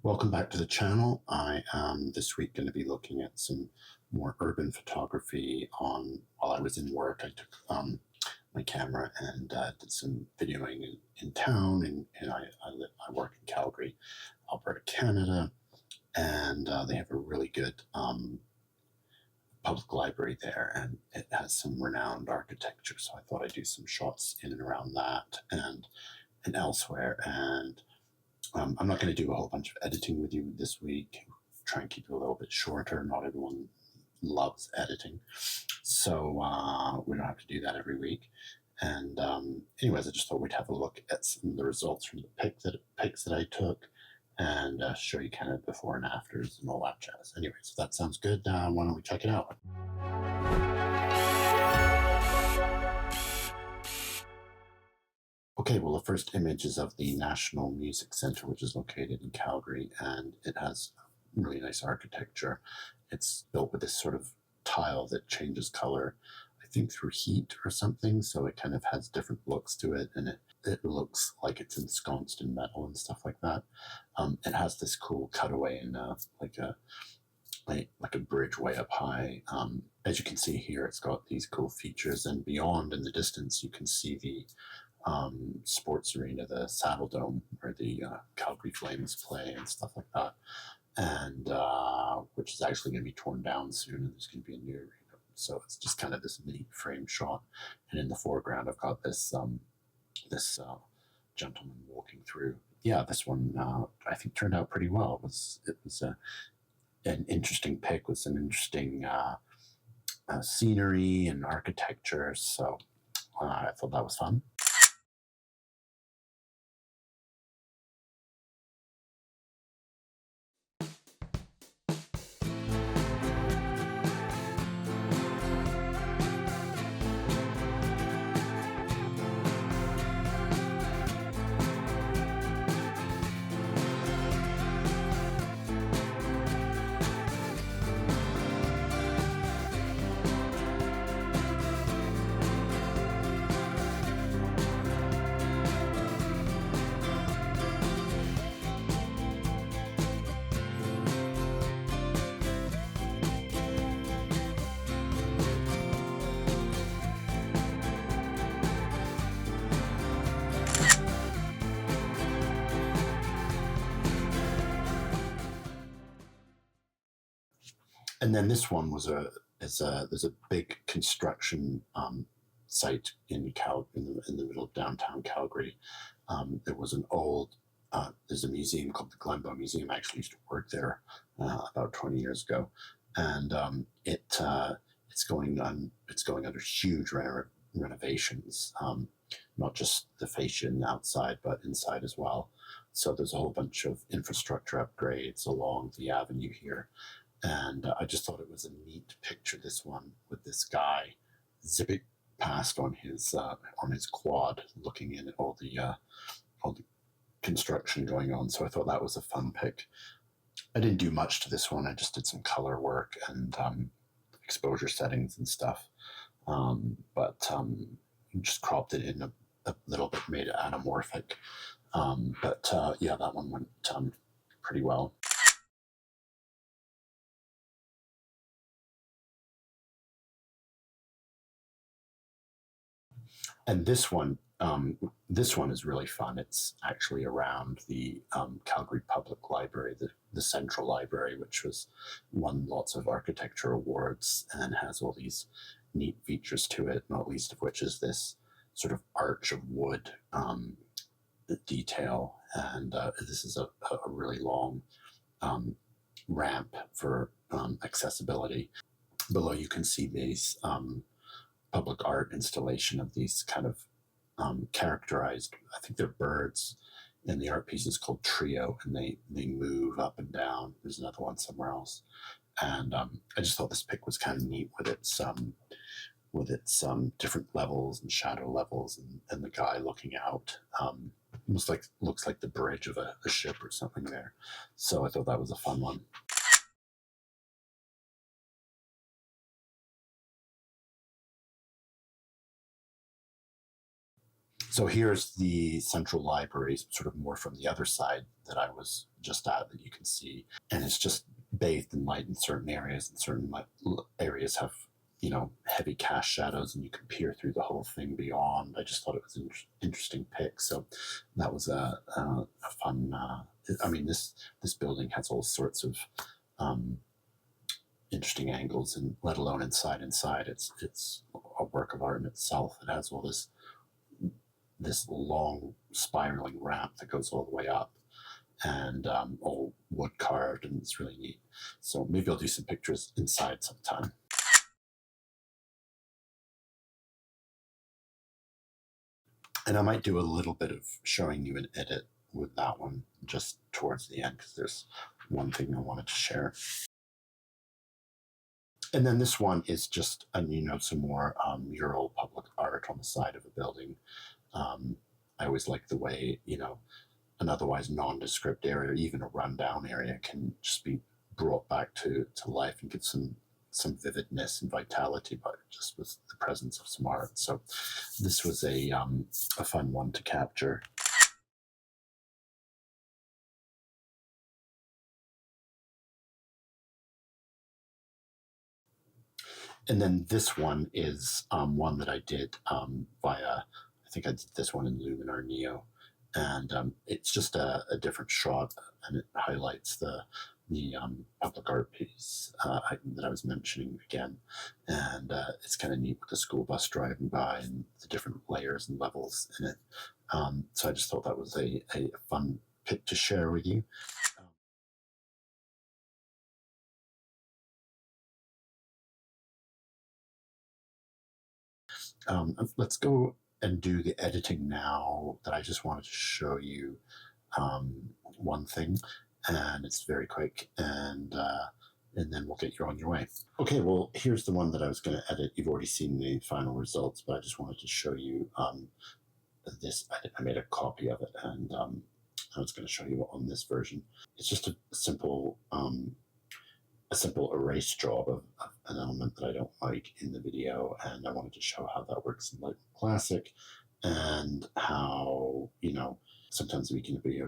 Welcome back to the channel. I am this week going to be looking at some more urban photography while I was in work. I took my camera and did some videoing in town, and I work in Calgary, Alberta, Canada, and they have a really good public library there, and it has some renowned architecture. So I thought I'd do some shots in and around that and elsewhere. And I'm not going to do a whole bunch of editing with you this week. Try and keep it a little bit shorter. Not everyone loves editing, so we don't have to do that every week. And anyways, I just thought we'd have a look at some of the results from the pics that I took, and show you kind of before and afters and all that jazz. Anyways, if that sounds good, why don't we check it out? Okay, well, the first image is of the National Music Centre, which is located in Calgary, and it has really nice architecture. It's built with this sort of tile that changes color, I think through heat or something, so it kind of has different looks to it, and it looks like it's ensconced in metal and stuff like that. It has this cool cutaway in like a bridge way up high. As you can see here, it's got these cool features, and beyond in the distance, you can see the sports arena, the Saddle Dome, where the Calgary Flames play and stuff like that, and which is actually going to be torn down soon, and there's going to be a new arena. So it's just kind of this neat frame shot, and in the foreground, I've got this gentleman walking through. Yeah, this one I think turned out pretty well. It was an interesting pic with some interesting scenery and architecture. So I thought that was fun. And then this one there's a big construction site in the middle of downtown Calgary. There was an old there's a museum called the Glenbow Museum. I actually used to work there about 20 years ago, and it's going under huge renovations. Not just the fascia and outside, but inside as well. So there's a whole bunch of infrastructure upgrades along the avenue here, and I just thought it was a neat picture. This one with this guy zipping past on his quad, looking in at all the construction going on. So I thought that was a fun pic. I didn't do much to this one. I just did some color work and exposure settings and stuff, but just cropped it in a little bit, made it anamorphic. But yeah, that one went pretty well. And this one is really fun. It's actually around the Calgary Public Library, the Central Library, which won lots of architecture awards and has all these neat features to it, not least of which is this sort of arch of wood detail. And this is a really long ramp for accessibility. Below you can see these public art installation of these kind of characterized, I think they're birds, and the art piece is called Trio, and they move up and down. There's another one somewhere else, and I just thought this pic was kind of neat with its different levels and shadow levels, and the guy looking out, almost looks like the bridge of a ship or something there. So I thought that was a fun one. So So here's the Central Library, sort of more from the other side that I was just at, that you can see. And it's just bathed in light in certain areas, and certain areas have, heavy cast shadows, and you can peer through the whole thing beyond. I just thought it was an interesting pick. So that was a fun, this building has all sorts of interesting angles, and let alone inside, it's a work of art in itself. It has all this long spiraling ramp that goes all the way up, and all wood carved, and it's really neat. So maybe I'll do some pictures inside sometime. And I might do a little bit of showing you an edit with that one just towards the end, because there's one thing I wanted to share. And then this one is just, some more mural public art on the side of a building. I always like the way, an otherwise nondescript area, even a rundown area, can just be brought back to life and get some vividness and vitality, but just with the presence of some art. So this was a fun one to capture. And then this one is one that I did via, I think I did this one in Luminar Neo, and it's just a different shot, and it highlights the public art piece that I was mentioning again, and it's kind of neat with the school bus driving by and the different layers and levels in it. So I just thought that was a fun pic to share with you. Let's go and do the editing now. That I just wanted to show you one thing, and it's very quick, and then we'll get you on your way. Okay, well, here's the one that I was going to edit. You've already seen the final results, but I just wanted to show you this. I made a copy of it, and I was going to show you on this version. It's just a simple erase job of an element that I don't like in the video, and I wanted to show how that works in Lightroom Classic, and how, sometimes we can be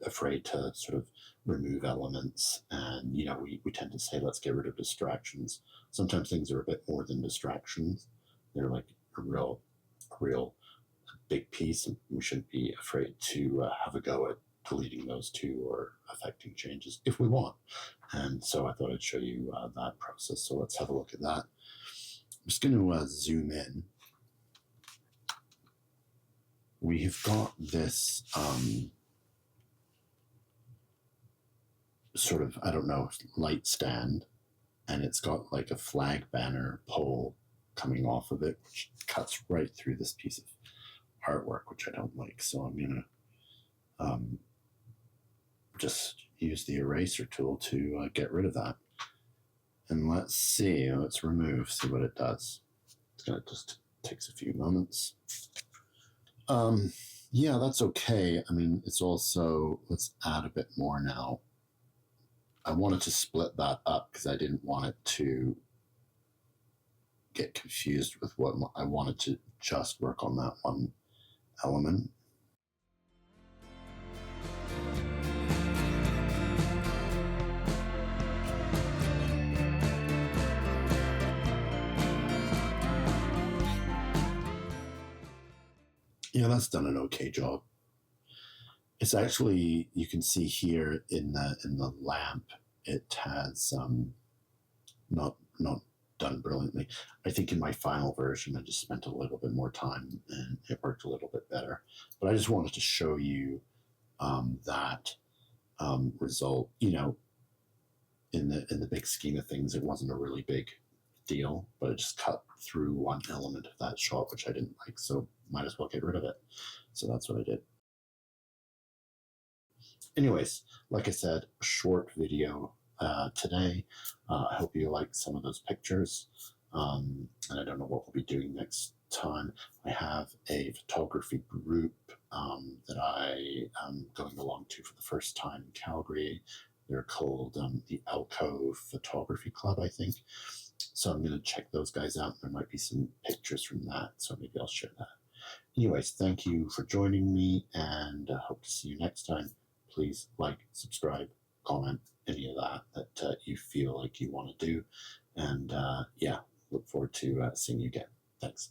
afraid to sort of remove elements, and, we tend to say, let's get rid of distractions. Sometimes things are a bit more than distractions. They're like a real big piece, and we shouldn't be afraid to have a go at deleting those two or affecting changes if we want. And so I thought I'd show you that process. So let's have a look at that. I'm just going to zoom in. We have got this sort of, I don't know, light stand, and it's got like a flag banner pole coming off of it, which cuts right through this piece of artwork, which I don't like. So I'm going to just use the eraser tool to get rid of that. And let's see, let's remove, see what it does. It's going to just takes a few moments. Yeah, that's okay. I mean, it's also, let's add a bit more now. I wanted to split that up because I didn't want it to get confused with what I wanted to just work on that one element. Yeah, that's done an okay job. It's actually, you can see here in the lamp, it has not done brilliantly. I think in my final version, I just spent a little bit more time and it worked a little bit better. But I just wanted to show you that result. In the big scheme of things, it wasn't a really big deal, but it just cut through one element of that shot, which I didn't like, so might as well get rid of it. So that's what I did. Anyways, like I said, a short video today. I hope you like some of those pictures, and I don't know what we'll be doing next time. I have a photography group that I am going along to for the first time in Calgary. They're called the Alcove Photography Club, I think. So I'm going to check those guys out. There might be some pictures from that, so maybe I'll share that. anyways, thank you for joining me, and hope to see you next time. Please like, subscribe, comment, any of that you feel like you want to do. And yeah, look forward to seeing you again. Thanks.